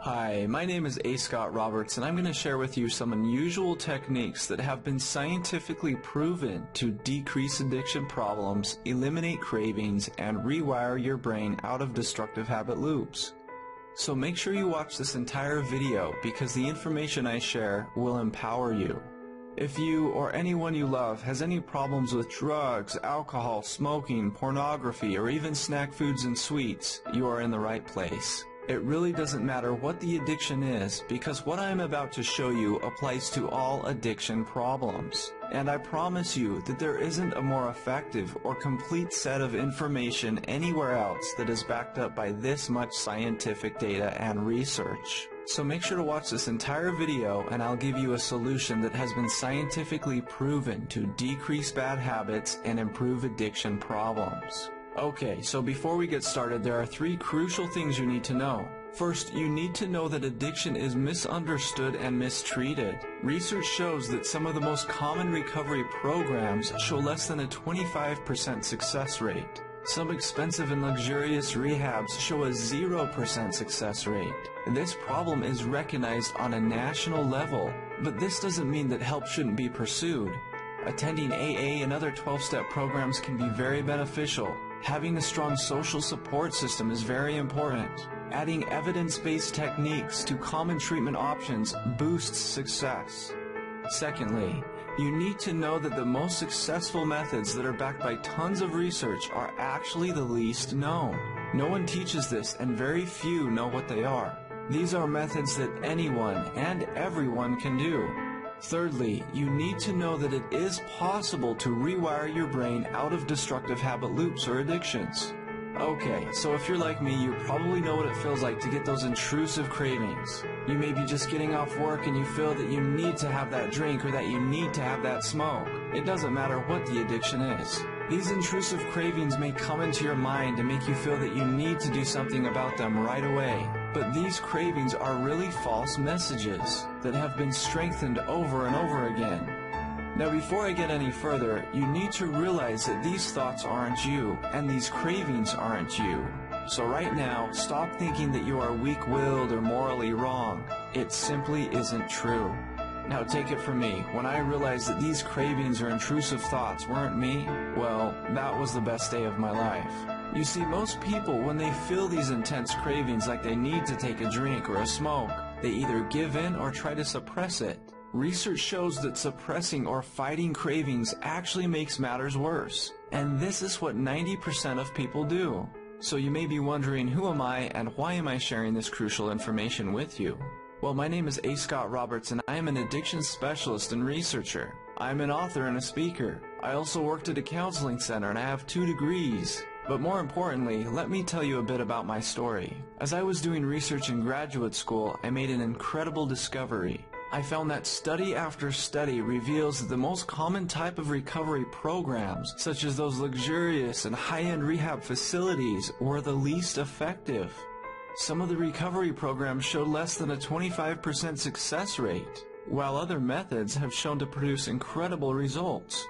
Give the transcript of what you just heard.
Hi, my name is A. Scott Roberts, and I'm going to share with you some unusual techniques that have been scientifically proven to decrease addiction problems, eliminate cravings, and rewire your brain out of destructive habit loops. So make sure you watch this entire video because the information I share will empower you. If you or anyone you love has any problems with drugs, alcohol, smoking, pornography, or even snack foods and sweets, you are in the right place. It really doesn't matter what the addiction is because what I am about to show you applies to all addiction problems. And I promise you that there isn't a more effective or complete set of information anywhere else that is backed up by this much scientific data and research. So make sure to watch this entire video and I'll give you a solution that has been scientifically proven to decrease bad habits and improve addiction problems. Okay, so before we get started, there are three crucial things you need to know. First, you need to know that addiction is misunderstood and mistreated. Research shows that some of the most common recovery programs show less than a 25% success rate. Some expensive and luxurious rehabs show a 0% success rate. This problem is recognized on a national level, but this doesn't mean that help shouldn't be pursued. Attending AA and other 12-step programs can be very beneficial. Having a strong social support system is very important. Adding evidence-based techniques to common treatment options boosts success. Secondly, you need to know that the most successful methods that are backed by tons of research are actually the least known. No one teaches this and very few know what they are. These are methods that anyone and everyone can do. Thirdly, you need to know that it is possible to rewire your brain out of destructive habit loops or addictions. Okay, so if you're like me, you probably know what it feels like to get those intrusive cravings. You may be just getting off work and you feel that you need to have that drink or that you need to have that smoke. It doesn't matter what the addiction is. These intrusive cravings may come into your mind and make you feel that you need to do something about them right away. But these cravings are really false messages that have been strengthened over and over again. Now, before I get any further, you need to realize that these thoughts aren't you, and these cravings aren't you. So right now, stop thinking that you are weak-willed or morally wrong. It simply isn't true. Now take it from me, when I realized that these cravings or intrusive thoughts weren't me, well, that was the best day of my life. You see, most people, when they feel these intense cravings like they need to take a drink or a smoke, they either give in or try to suppress it. Research shows that suppressing or fighting cravings actually makes matters worse. And this is what 90% of people do. So you may be wondering, who am I and why am I sharing this crucial information with you? Well, my name is A. Scott Roberts and I am an addiction specialist and researcher. I'm an author and a speaker. I also worked at a counseling center and I have 2 degrees. But more importantly, let me tell you a bit about my story. As I was doing research in graduate school, I made an incredible discovery. I found that study after study reveals that the most common type of recovery programs, such as those luxurious and high-end rehab facilities, were the least effective. Some of the recovery programs showed less than a 25% success rate, while other methods have shown to produce incredible results.